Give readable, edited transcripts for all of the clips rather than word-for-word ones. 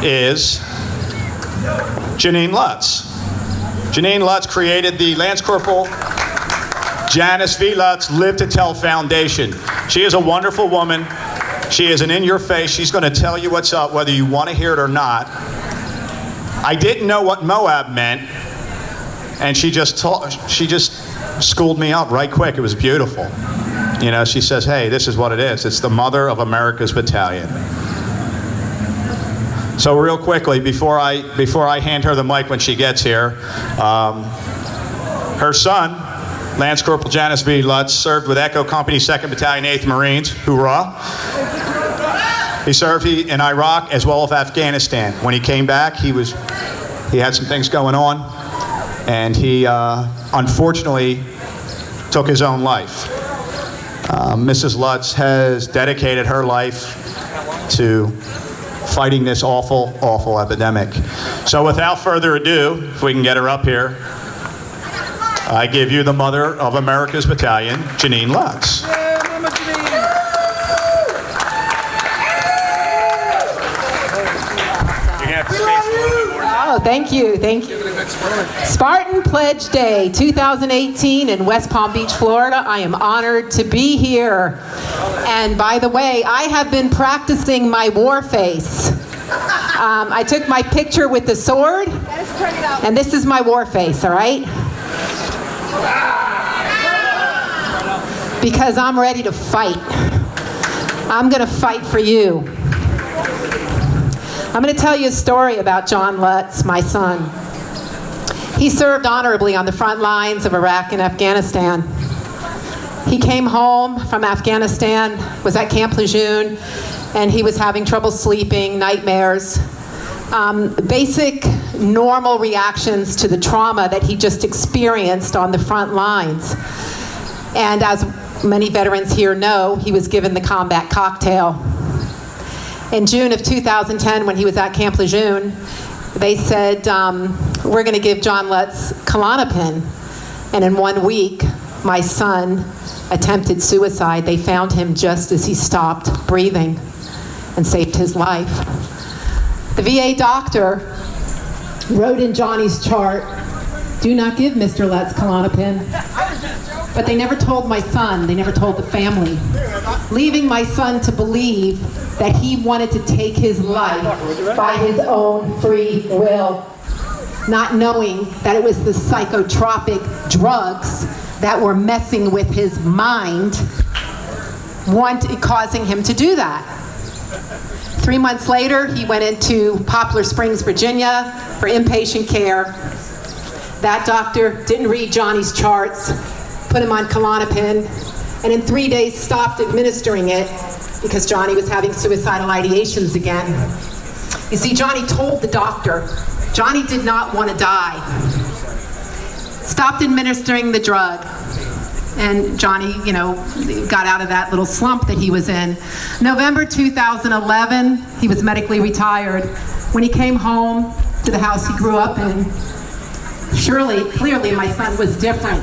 is Janine Lutz. Janine Lutz created the Lance Corporal Janos V Lutz Live to Tell Foundation. She is a wonderful woman. She is an in-your-face. She's going to tell you what's up, whether you want to hear it or not. I didn't know what MoAB meant, and she just schooled me up right quick. It was beautiful. You know, she says, hey, this is what it is. It's the mother of America's battalion. So real quickly, before I hand her the mic when she gets here, her son, Lance Corporal Janos V Lutz, served with Echo Company 2nd Battalion 8th Marines. Hoorah! He served in Iraq as well as Afghanistan. When he came back, he had some things going on, and he unfortunately took his own life. Mrs. Lutz has dedicated her life to fighting this awful, awful epidemic. So without further ado, if we can get her up here, I give you the mother of America's battalion, Janine Lutz. Yeah, Mama Janine. You can have to space a little bit more. Oh, thank you, thank you. Spartan Pledge Day 2018 in West Palm Beach, Florida. I am honored to be here. And by the way, I have been practicing my war face. I took my picture with the sword, and this is my war face, all right? Because I'm ready to fight. I'm gonna fight for you. I'm gonna tell you a story about John Lutz, my son. He served honorably on the front lines of Iraq and Afghanistan. He came home from Afghanistan, was at Camp Lejeune, and he was having trouble sleeping, nightmares, basic normal reactions to the trauma that he just experienced on the front lines. And as many veterans here know, he was given the combat cocktail. In June of 2010, when he was at Camp Lejeune, they said, we're going to give John Lutz Klonopin. And in 1 week, my son attempted suicide. They found him just as he stopped breathing and saved his life. The VA doctor wrote in Johnny's chart, do not give Mr. Lutz Klonopin. But they never told my son, they never told the family, leaving my son to believe that he wanted to take his life by his own free will, not knowing that it was the psychotropic drugs that were messing with his mind, causing him to do that. 3 months later, he went into Poplar Springs, Virginia for inpatient care. That doctor didn't read Johnny's charts, put him on Klonopin, and in 3 days stopped administering it because Johnny was having suicidal ideations again. You see, Johnny told the doctor, Johnny did not want to die. Stopped administering the drug. And Johnny, you know, got out of that little slump that he was in. November 2011, he was medically retired. When he came home to the house he grew up in, clearly my son was different.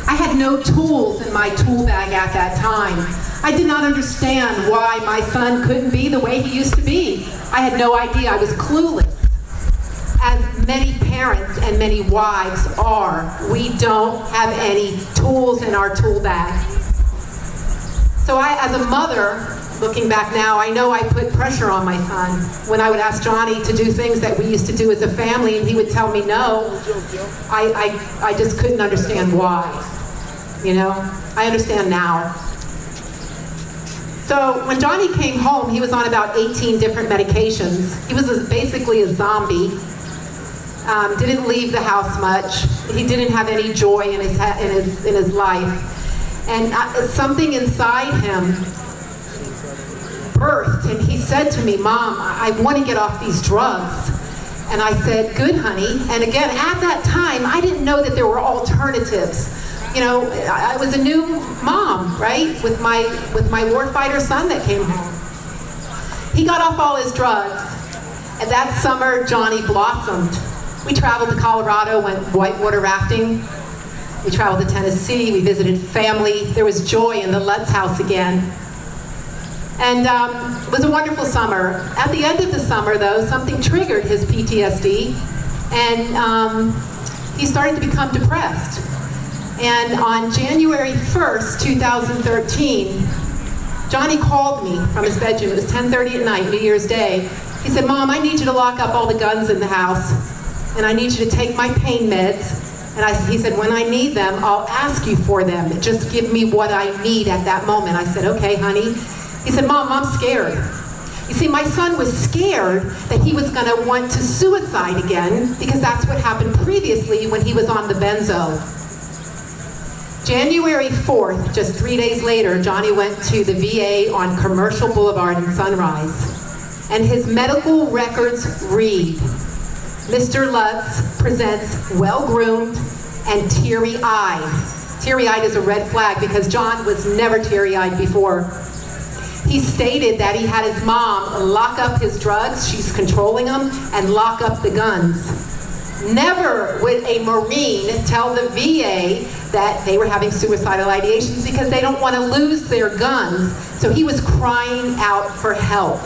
I had no tools in my tool bag at that time. I did not understand why my son couldn't be the way he used to be. I had no idea. I was clueless. As many parents and many wives are, we don't have any tools in our tool bag. So I, as a mother, looking back now, I know I put pressure on my son. When I would ask Johnny to do things that we used to do as a family and he would tell me no, I just couldn't understand why. You know, I understand now. So when Johnny came home, he was on about 18 different medications. He was basically a zombie. Didn't leave the house much. He didn't have any joy in his life. And something inside him birthed, and he said to me, Mom, I want to get off these drugs. And I said, good, honey. And again, at that time, I didn't know that there were alternatives. You know, I was a new mom, right, with my warfighter son that came home. He got off all his drugs, and that summer, Johnny blossomed. We traveled to Colorado, went whitewater rafting. We traveled to Tennessee, we visited family. There was joy in the Lutz house again. And it was a wonderful summer. At the end of the summer, though, something triggered his PTSD, and he started to become depressed. And on January 1st, 2013, Johnny called me from his bedroom. It was 10:30 at night, New Year's Day. He said, "Mom, I need you to lock up all the guns in the house, and I need you to take my pain meds." And he said, "When I need them, I'll ask you for them. Just give me what I need at that moment." I said, "Okay, honey." He said, "Mom, I'm scared." You see, my son was scared that he was going to want to suicide again, because that's what happened previously when he was on the benzo. January 4th, just 3 days later, Johnny went to the VA on Commercial Boulevard in Sunrise. And his medical records read, Mr. Lutz presents well-groomed and teary-eyed. Teary-eyed is a red flag because John was never teary-eyed before. He stated that he had his mom lock up his drugs, she's controlling them, and lock up the guns. Never would a Marine tell the VA that they were having suicidal ideations because they don't want to lose their guns. So he was crying out for help.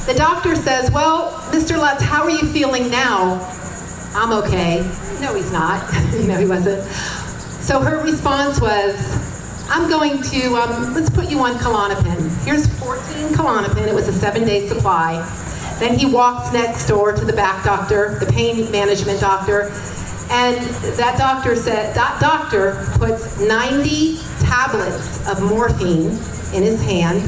The doctor says, "Well, Mr. Lutz, how are you feeling now?" "I'm okay." No, he's not. He wasn't. So her response was, "I'm going to, let's put you on Klonopin. Here's 14 Klonopin. It was a 7-day supply." Then he walks next door to the back doctor, the pain management doctor, and that doctor puts 90 tablets of morphine in his hand,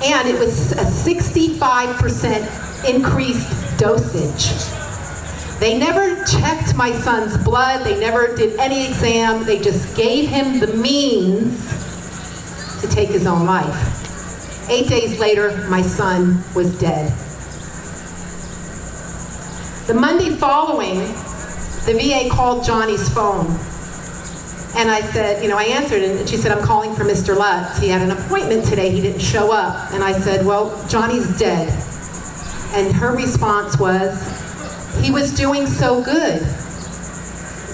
and it was a 65% increased dosage. They never checked my son's blood, they never did any exam, they just gave him the means to take his own life. 8 days later, my son was dead. The Monday following, the VA called Johnny's phone. And I said, I answered, and she said, "I'm calling for Mr. Lutz. He had an appointment today, he didn't show up." And I said, "Well, Johnny's dead." And her response was, "He was doing so good.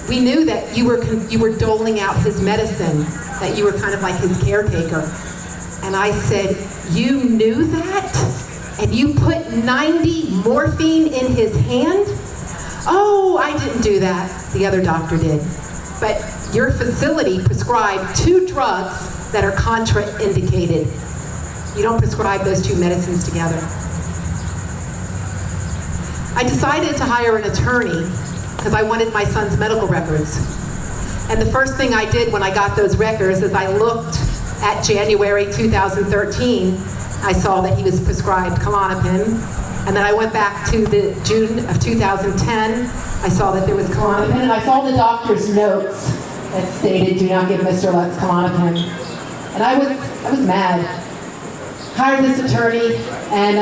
We knew that you were doling out his medicine, that you were kind of like his caretaker." And I said, "You knew that? And you put 90 morphine in his hand?" "Oh, I didn't do that. The other doctor did. But your facility prescribed 2 drugs that are contraindicated. You don't prescribe those 2 medicines together." I decided to hire an attorney because I wanted my son's medical records. And the first thing I did when I got those records is I looked at January 2013. I saw that he was prescribed Klonopin. And then I went back to the June of 2010. I saw that there was Klonopin. And I saw the doctor's notes that stated, "Do not give Mr. Lutz Klonopin." And I was mad. Hired this attorney, and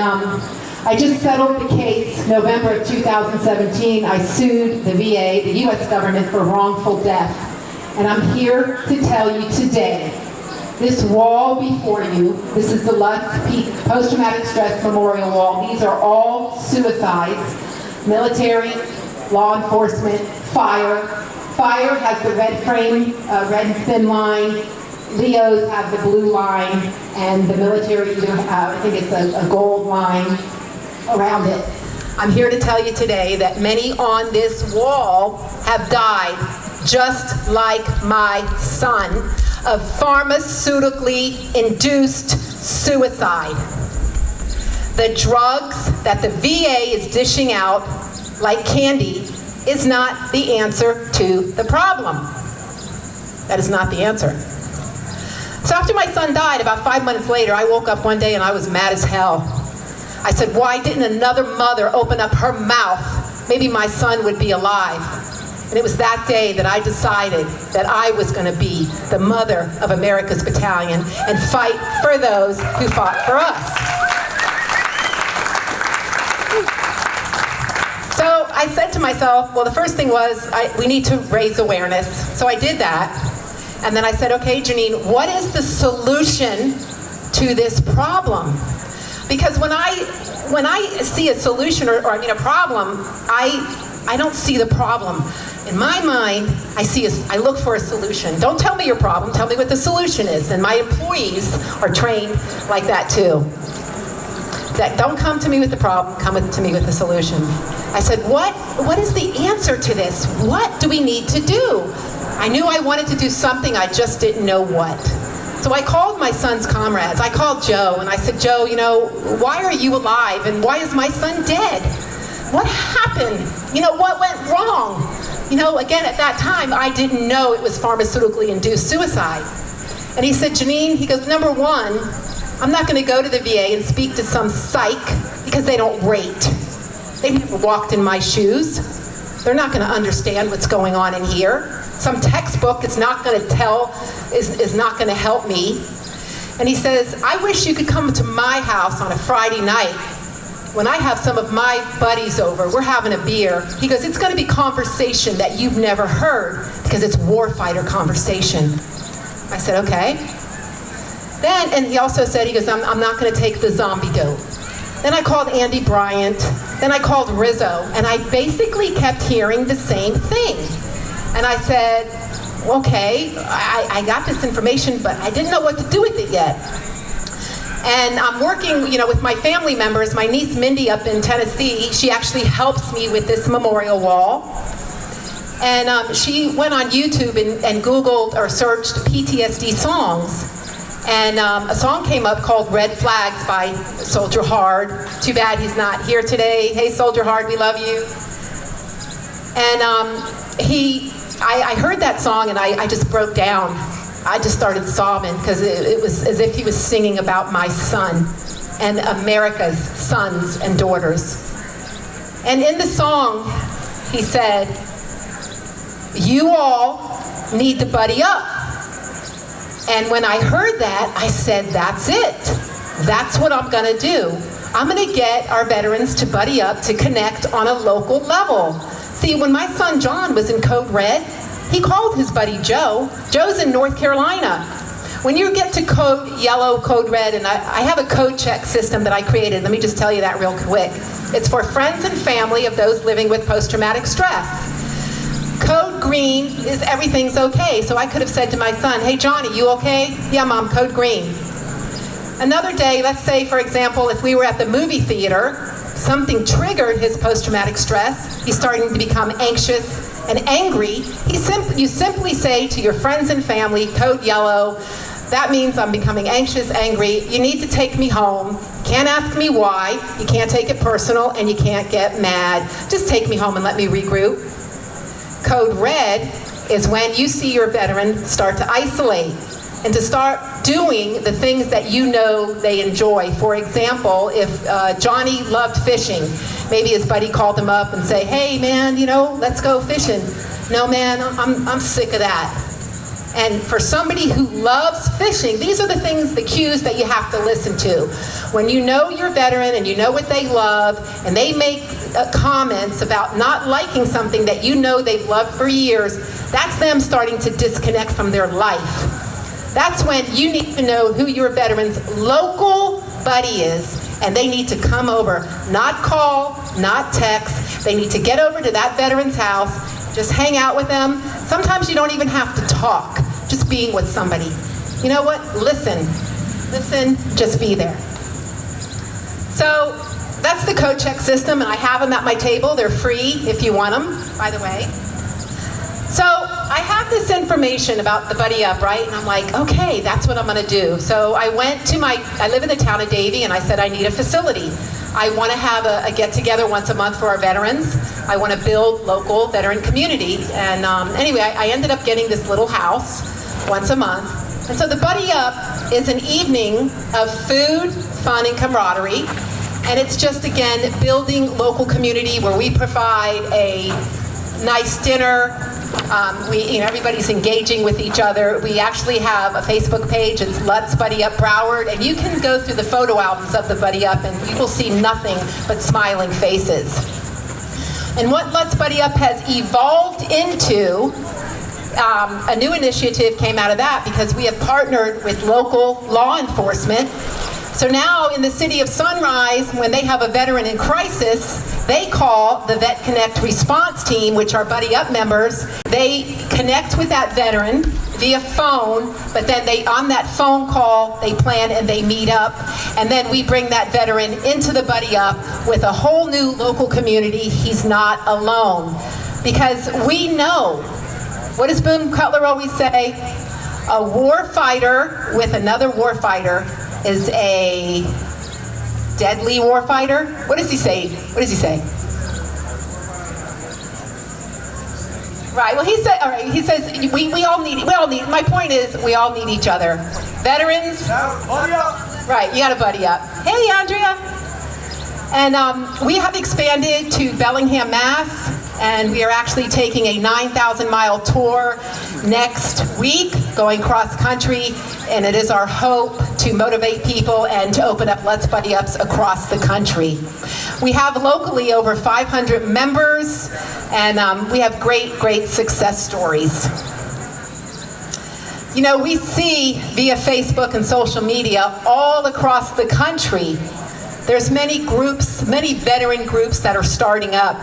I just settled the case November of 2017. I sued the VA, the U.S. government, for wrongful death. And I'm here to tell you today, this wall before you, this is the Lutz Post-Traumatic Stress Memorial Wall. These are all suicides. Military, law enforcement, fire. Fire has the red frame, red and thin line. Leos have the blue line, and the military either have, I think it's a gold line around it. I'm here to tell you today that many on this wall have died, just like my son, of pharmaceutically induced suicide. The drugs that the VA is dishing out like candy is not the answer to the problem. That is not the answer. So after my son died, about 5 months later, I woke up one day and I was mad as hell. I said, why didn't another mother open up her mouth? Maybe my son would be alive. And it was that day that I decided that I was going to be the mother of America's Battalion and fight for those who fought for us. So I said to myself, well, the first thing was we need to raise awareness. So I did that. And then I said, okay, Janine, what is the solution to this problem? Because when I see a solution or a problem, I don't see the problem. In my mind, I look for a solution. Don't tell me your problem, tell me what the solution is. And my employees are trained like that too. That don't come to me with the problem, come to me with the solution. I said, what is the answer to this? What do we need to do? I knew I wanted to do something, I just didn't know what. So I called my son's comrades. I called Joe and I said, Joe, why are you alive and why is my son dead? What happened? What went wrong? Again, at that time, I didn't know it was pharmaceutically induced suicide. And he said, Janine, he goes, number one, I'm not going to go to the VA and speak to some psych because they don't rate. They've never walked in my shoes. They're not going to understand what's going on in here. Some textbook is not going to is not going to help me. And he says, I wish you could come to my house on a Friday night when I have some of my buddies over. We're having a beer. He goes, it's going to be conversation that you've never heard because it's warfighter conversation. I said, okay. Then, and he also said, he goes, I'm not going to take the zombie dope. Then I called Andy Bryant. Then I called Rizzo. And I basically kept hearing the same thing. And I said, okay, I got this information, but I didn't know what to do with it yet. And I'm working, with my family members. My niece Mindy up in Tennessee, she actually helps me with this memorial wall. And she went on YouTube and Googled or searched PTSD songs. And a song came up called Red Flags by Soldier Hard. Too bad he's not here today. Hey, Soldier Hard, we love you. And I heard that song and I just broke down. I just started sobbing because it was as if he was singing about my son and America's sons and daughters. And in the song, he said, you all need to buddy up. And when I heard that, I said, that's it. That's what I'm gonna do. I'm gonna get our veterans to buddy up, to connect on a local level. See, when my son John was in Code Red, he called his buddy Joe. Joe's in North Carolina. When you get to Code Yellow, Code Red, and I have a code check system that I created. Let me just tell you that real quick. It's for friends and family of those living with post-traumatic stress. Code green is everything's okay. So I could have said to my son, hey, Johnny, you okay? Yeah, Mom, code green. Another day, let's say, for example, if we were at the movie theater, something triggered his post-traumatic stress. He's starting to become anxious and angry. You simply say to your friends and family, code yellow, that means I'm becoming anxious, angry. You need to take me home. Can't ask me why. You can't take it personal, and you can't get mad. Just take me home and let me regroup. Code red is when you see your veteran start to isolate and to start doing the things that you know they enjoy. For example, if Johnny loved fishing, maybe his buddy called him up and say, hey man, let's go fishing. No man, I'm sick of that. And for somebody who loves fishing, these are the things, the cues that you have to listen to. When you know your veteran and you know what they love, and they make comments about not liking something that you know they've loved for years, that's them starting to disconnect from their life. That's when you need to know who your veteran's local buddy is, and they need to come over, not call, not text. They need to get over to that veteran's house, just hang out with them. Sometimes you don't even have to talk, just being with somebody. You know what? Listen, just be there. So that's the code check system, and I have them at my table. They're free if you want them, by the way. So I have this information about the Buddy Up, right? And I'm like, okay, that's what I'm gonna do. So I went to I live in the town of Davie, and I said I need a facility. I wanna have a get-together once a month for our veterans. I wanna build local veteran community. And anyway, I ended up getting this little house once a month. And so the Buddy Up is an evening of food, fun, and camaraderie. And it's just, again, building local community where we provide a nice dinner. Everybody's engaging with each other. We actually have a Facebook page. It's Lutz Buddy Up Broward, and you can go through the photo albums of the Buddy Up, and you will see nothing but smiling faces. And what Lutz Buddy Up has evolved into, a new initiative came out of that because we have partnered with local law enforcement. So now in the city of Sunrise, when they have a veteran in crisis, they call the Vet Connect response team, which are Buddy Up members. They connect with that veteran via phone, but then on that phone call, they plan and they meet up, and then we bring that veteran into the Buddy Up with a whole new local community. He's not alone. Because we know, what does Boone Cutler always say? A war fighter with another war fighter is a deadly war fighter. What does he say? What does he say? Right, well he said, all right, he says we all need, my point is we all need each other. Veterans, right, you gotta buddy up. Hey, Andrea. And we have expanded to Bellingham, Mass. And we are actually taking a 9,000-mile tour next week, going cross-country, and it is our hope to motivate people and to open up Let's Buddy Ups across the country. We have locally over 500 members, and we have great success stories. You know, we see via Facebook and social media all across the country, there's many groups, many veteran groups that are starting up.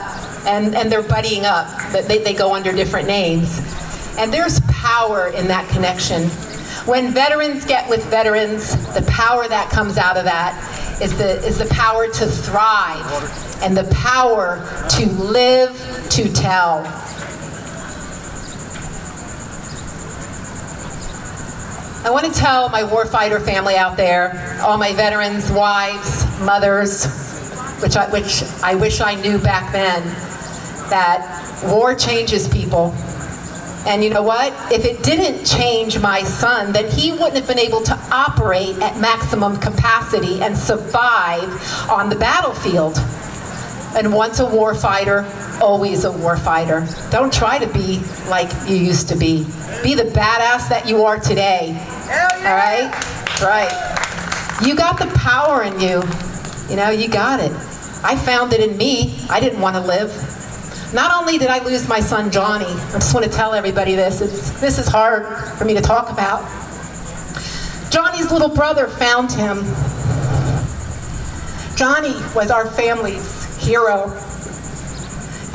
And they're buddying up. They go under different names. And there's power in that connection. When veterans get with veterans, the power that comes out of that is the power to thrive and the power to live to tell. I want to tell my warfighter family out there, all my veterans, wives, mothers, which I wish I knew back then, that war changes people. And you know what? If it didn't change my son, then he wouldn't have been able to operate at maximum capacity and survive on the battlefield. And once a war fighter, always a war fighter. Don't try to be like you used to be. Be the badass that you are today. All right? Right. You got the power in you. You know, you got it. I found it in me. I didn't want to live. Not only did I lose my son Johnny, I just want to tell everybody this. This is hard for me to talk about. Johnny's little brother found him. Johnny was our family's hero,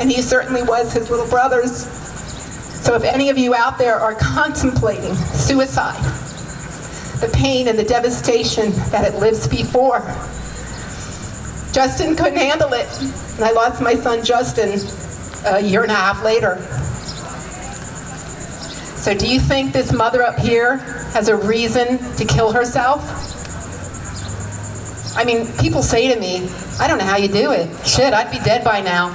and he certainly was his little brother's. So if any of you out there are contemplating suicide, the pain and the devastation that it lives before, Justin couldn't handle it, and I lost my son Justin a year and a half later. So do you think this mother up here has a reason to kill herself? I mean, people say to me, I don't know how you do it. Shit, I'd be dead by now.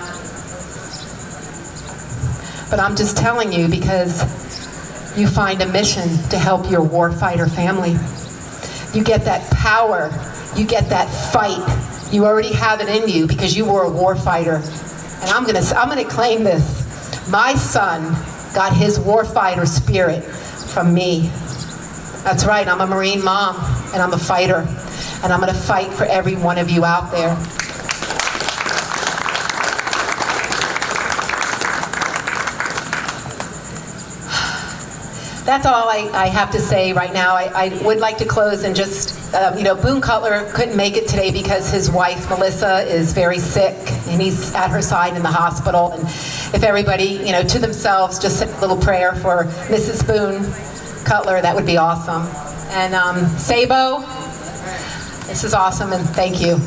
But I'm just telling you because you find a mission to help your warfighter family. You get that power, you get that fight. You already have it in you because you were a warfighter. And I'm gonna claim this. My son got his warfighter spirit from me. That's right, I'm a Marine mom, and I'm a fighter. And I'm gonna fight for every one of you out there. That's all I have to say right now. I would like to close and just, Boone Cutler couldn't make it today because his wife, Melissa, is very sick, and he's at her side in the hospital. And if everybody, to themselves, just say a little prayer for Mrs. Boone Cutler, that would be awesome. And Sabo, this is awesome, and thank you.